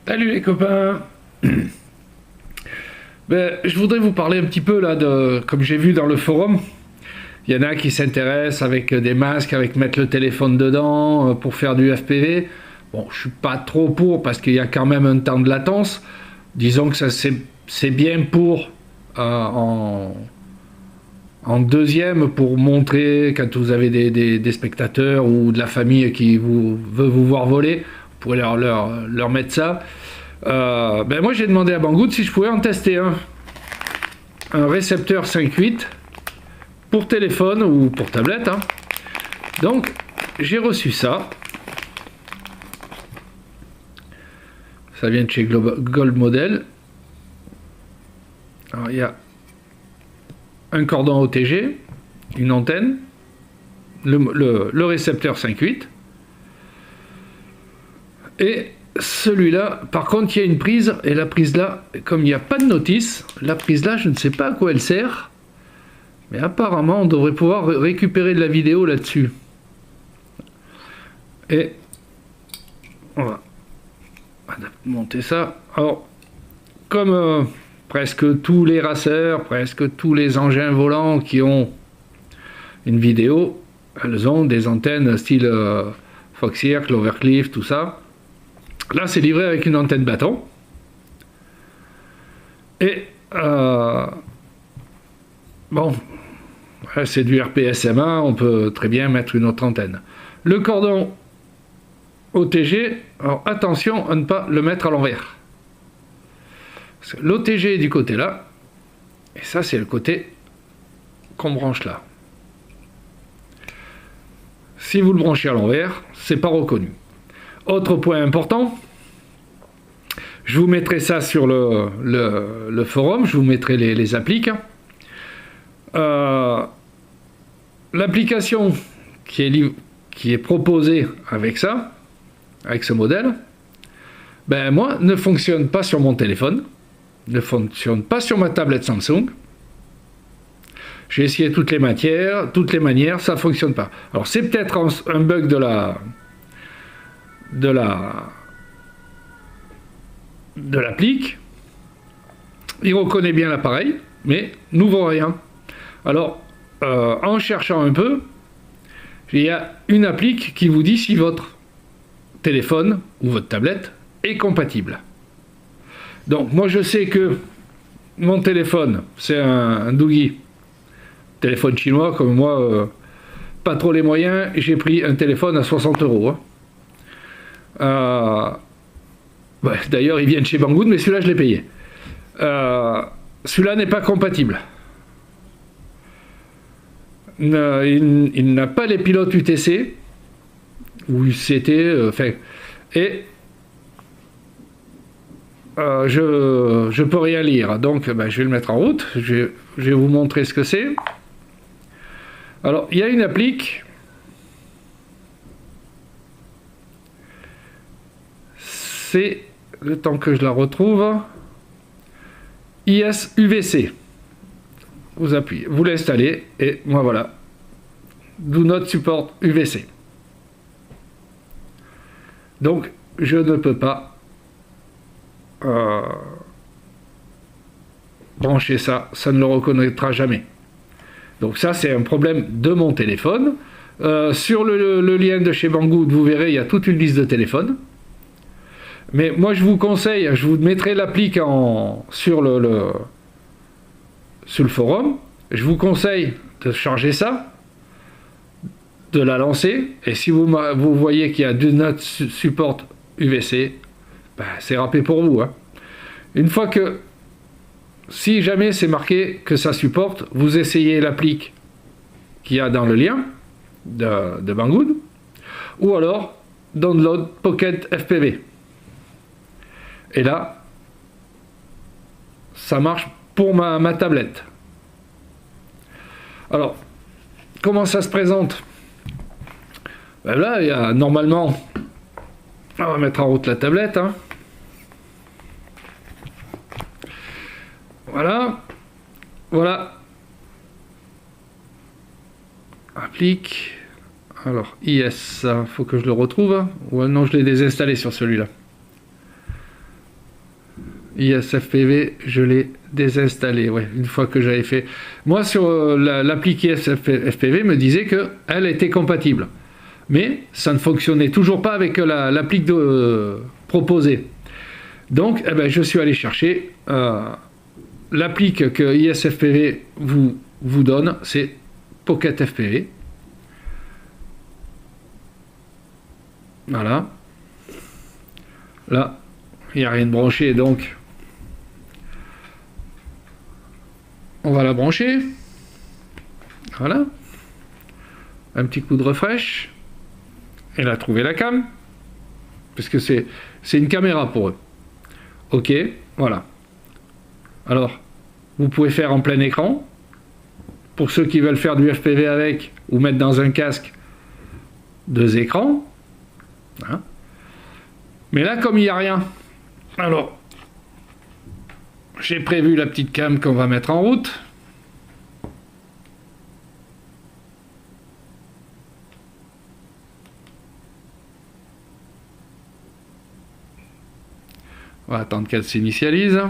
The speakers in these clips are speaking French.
Salut les copains. Je voudrais vous parler un petit peu là de, comme j'ai vu dans le forum, il y en a qui s'intéressent avec des masques, avec mettre le téléphone dedans pour faire du FPV. Bon, je suis pas trop pour parce qu'il y a quand même un temps de latence. Disons que ça c'est bien pour en deuxième pour montrer quand vous avez des spectateurs ou de la famille qui veut vous voir voler, vous pourrez leur mettre ça. Moi j'ai demandé à Banggood si je pouvais en tester un récepteur 5.8 pour téléphone ou pour tablette, hein. Donc j'ai reçu ça. Ça vient de chez Gold Model. Alors il y a un cordon OTG, une antenne, le récepteur 5.8 et celui-là, par contre, il y a une prise, et la prise là, comme il n'y a pas de notice, la prise là, je ne sais pas à quoi elle sert, mais apparemment, on devrait pouvoir récupérer de la vidéo là-dessus. Et on va monter ça. Alors, comme presque tous les racers, presque tous les engins volants qui ont une vidéo, elles ont des antennes style Foxeer, Clovercliff, tout ça. Là, c'est livré avec une antenne bâton. Et bon, c'est du RPSMA, on peut très bien mettre une autre antenne. Le cordon OTG, alors attention à ne pas le mettre à l'envers. L'OTG est du côté là, et ça c'est le côté qu'on branche là. Si vous le branchez à l'envers, c'est pas reconnu. Autre point important, je vous mettrai ça sur le forum, je vous mettrai les appliques. L'application qui est proposée avec ça, avec ce modèle, moi, ne fonctionne pas sur mon téléphone, ne fonctionne pas sur ma tablette Samsung. J'ai essayé toutes les manières, ça ne fonctionne pas. Alors c'est peut-être un bug de l'applique. Il reconnaît bien l'appareil, mais n'ouvre rien. Alors, en cherchant un peu, il y a une applique qui vous dit si votre téléphone ou votre tablette est compatible. Donc, moi je sais que mon téléphone, c'est un Doogee, téléphone chinois, comme moi, pas trop les moyens, j'ai pris un téléphone à 60 €. D'ailleurs, ils viennent chez Banggood, mais celui-là, je l'ai payé. Celui-là n'est pas compatible. Il n'a pas les pilotes UTC ou UCT, et je peux rien lire. Donc, je vais le mettre en route. Je vais vous montrer ce que c'est. Alors, il y a une applique. C'est le temps que je la retrouve. IS-UVC. Vous appuyez, vous l'installez et moi voilà. Do not support UVC. Donc je ne peux pas brancher ça, ça ne le reconnaîtra jamais. Donc ça c'est un problème de mon téléphone. Sur le lien de chez Banggood, vous verrez, il y a toute une liste de téléphones. Mais moi je vous conseille, je vous mettrai l'applique sur le forum, je vous conseille de charger ça, de la lancer, et si vous voyez qu'il y a Do Not Support UVC, c'est râpé pour vous, hein. Une fois que, si jamais c'est marqué que ça supporte, vous essayez l'applique qu'il y a dans le lien de Banggood, ou alors Download Pocket FPV. Et là, ça marche pour ma tablette. Alors, comment ça se présente? Là, il y a normalement... On va mettre en route la tablette, hein. Voilà. Voilà. Applique. Alors, IS, ça, faut que je le retrouve. Ouais, non, je l'ai désinstallé sur celui-là. ISFPV, je l'ai désinstallé. Ouais, une fois que j'avais fait. Moi, sur l'appli ISFPV, me disait que elle était compatible, mais ça ne fonctionnait toujours pas avec l'appli proposée. Donc, eh ben, je suis allé chercher l'appli que ISFPV vous donne, c'est Pocket FPV. Voilà. Là, il n'y a rien de branché, donc on va la brancher. Voilà. Un petit coup de refresh. Elle a trouvé la cam. Parce que c'est une caméra pour eux. Ok, voilà. Alors, vous pouvez faire en plein écran. Pour ceux qui veulent faire du FPV avec, ou mettre dans un casque, 2 écrans. Hein. Mais là, comme il n'y a rien, alors, j'ai prévu la petite cam qu'on va mettre en route. On va attendre qu'elle s'initialise.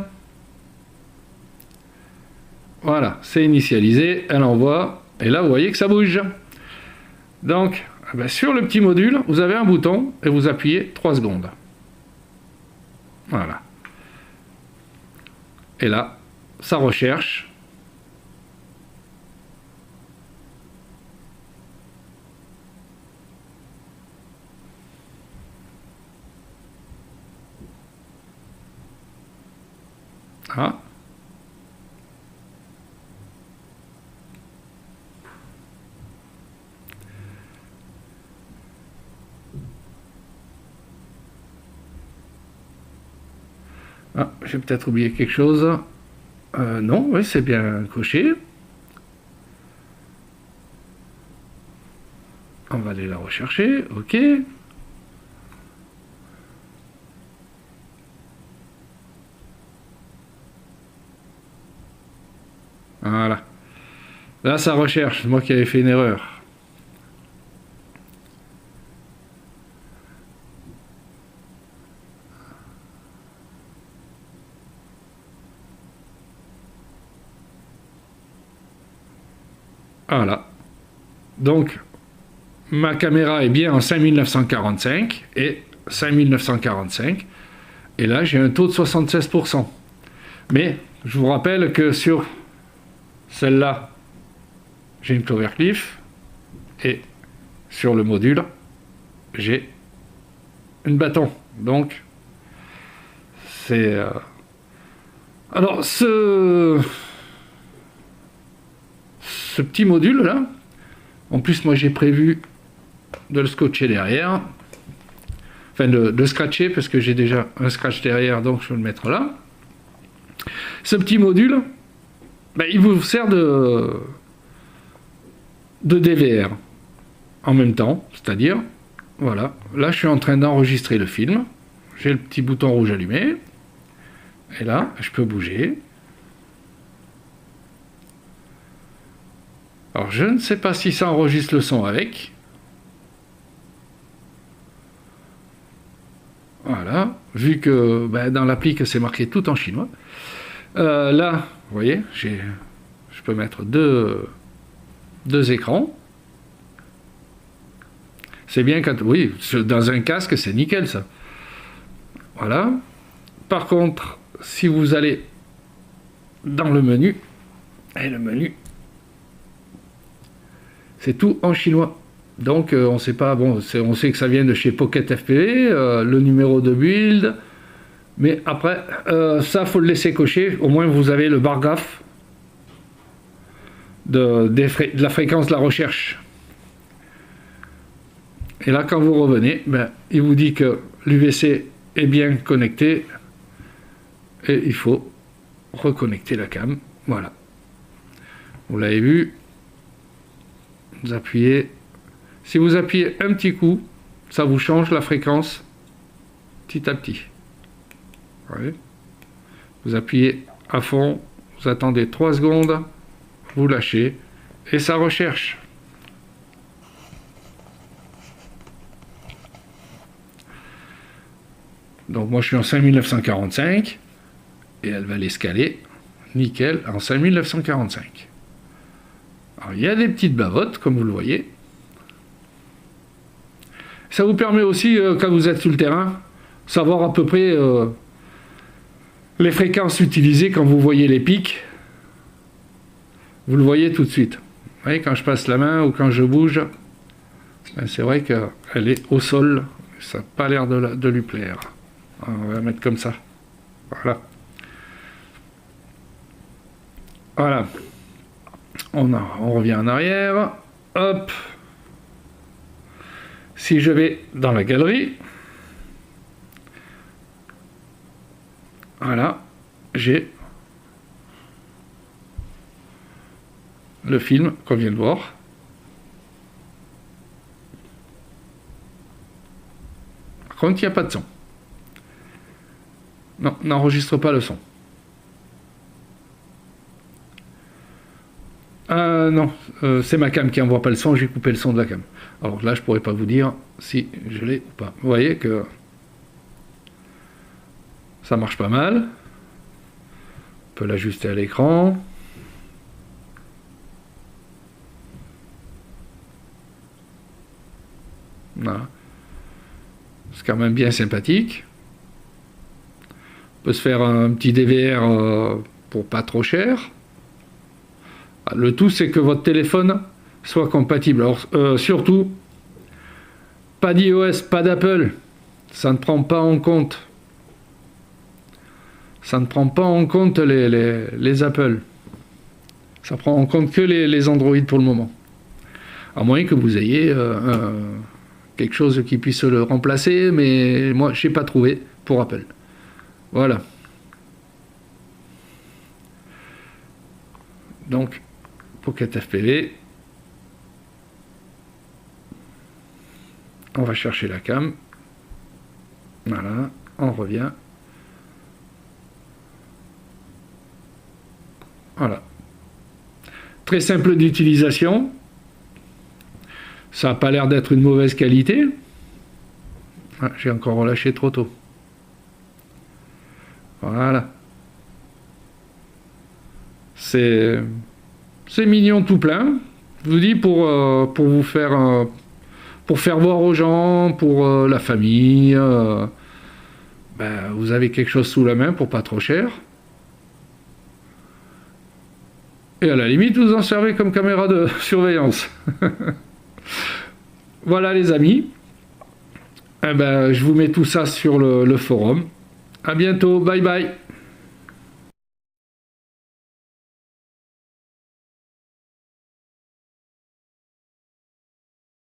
Voilà, c'est initialisé, elle envoie, et là vous voyez que ça bouge. Donc, sur le petit module, vous avez un bouton, et vous appuyez 3 secondes. Voilà. Et là, ça recherche. Ah. Ah, j'ai peut-être oublié quelque chose. Non, oui, c'est bien coché. On va aller la rechercher, ok. Voilà. Là, ça recherche, c'est moi qui avais fait une erreur. Voilà. Donc, ma caméra est bien en 5945 et 5945. Et là, j'ai un taux de 76%. Mais, je vous rappelle que sur celle-là, j'ai une Clovercliff. Et sur le module, j'ai une bâton. Donc, c'est... Alors, ce petit module là, en plus moi j'ai prévu de le scotcher derrière, enfin de scratcher parce que j'ai déjà un scratch derrière, donc je vais le mettre là. Ce petit module, il vous sert de DVR en même temps, c'est-à-dire, voilà, là je suis en train d'enregistrer le film, j'ai le petit bouton rouge allumé, et là je peux bouger. Alors je ne sais pas si ça enregistre le son avec. Voilà, vu que dans l'appli que c'est marqué tout en chinois. Là, vous voyez, je peux mettre deux écrans. C'est bien quand... Oui, dans un casque, c'est nickel ça. Voilà. Par contre, si vous allez dans le menu, et le menu, c'est tout en chinois. Donc on sait pas, bon, on sait que ça vient de chez Pocket FPV, le numéro de build, mais après, ça faut le laisser cocher, au moins vous avez le bar graphe de la fréquence de la recherche. Et là, quand vous revenez, il vous dit que l'UVC est bien connecté, et il faut reconnecter la cam, voilà. Vous l'avez vu. Vous appuyez, si vous appuyez un petit coup, ça vous change la fréquence petit à petit. Ouais. Vous appuyez à fond, vous attendez 3 secondes, vous lâchez et ça recherche. Donc moi je suis en 5945 et elle va l'escaler, nickel, en 5945. Alors, il y a des petites bavottes, comme vous le voyez. Ça vous permet aussi, quand vous êtes sur le terrain, savoir à peu près les fréquences utilisées quand vous voyez les pics. Vous le voyez tout de suite. Vous voyez, quand je passe la main ou quand je bouge, c'est vrai qu'elle est au sol. Ça n'a pas l'air de lui plaire. On va la mettre comme ça. Voilà. Voilà. On revient en arrière. Hop. Si je vais dans la galerie, voilà, j'ai le film qu'on vient de voir. Par contre, il n'y a pas de son. Non, n'enregistre pas le son. Non, c'est ma cam qui envoie pas le son, j'ai coupé le son de la cam. Alors là, je pourrais pas vous dire si je l'ai ou pas. Vous voyez que ça marche pas mal. On peut l'ajuster à l'écran. Voilà. C'est quand même bien sympathique. On peut se faire un petit DVR pour pas trop cher. Le tout, c'est que votre téléphone soit compatible. Alors, surtout, pas d'iOS, pas d'Apple. Ça ne prend pas en compte. Ça ne prend pas en compte les Apple. Ça prend en compte que les Android pour le moment. À moins que vous ayez quelque chose qui puisse le remplacer, mais moi, je n'ai pas trouvé pour Apple. Voilà. Donc, Pocket FPV. On va chercher la cam. Voilà, on revient. Voilà. Très simple d'utilisation. Ça n'a pas l'air d'être une mauvaise qualité. Ah, j'ai encore relâché trop tôt. Voilà. C'est mignon tout plein. Je vous dis pour vous faire pour faire voir aux gens, pour la famille. Ben, vous avez quelque chose sous la main pour pas trop cher. Et à la limite, vous en servez comme caméra de surveillance. Voilà les amis. Eh ben, je vous mets tout ça sur le forum. À bientôt, bye bye.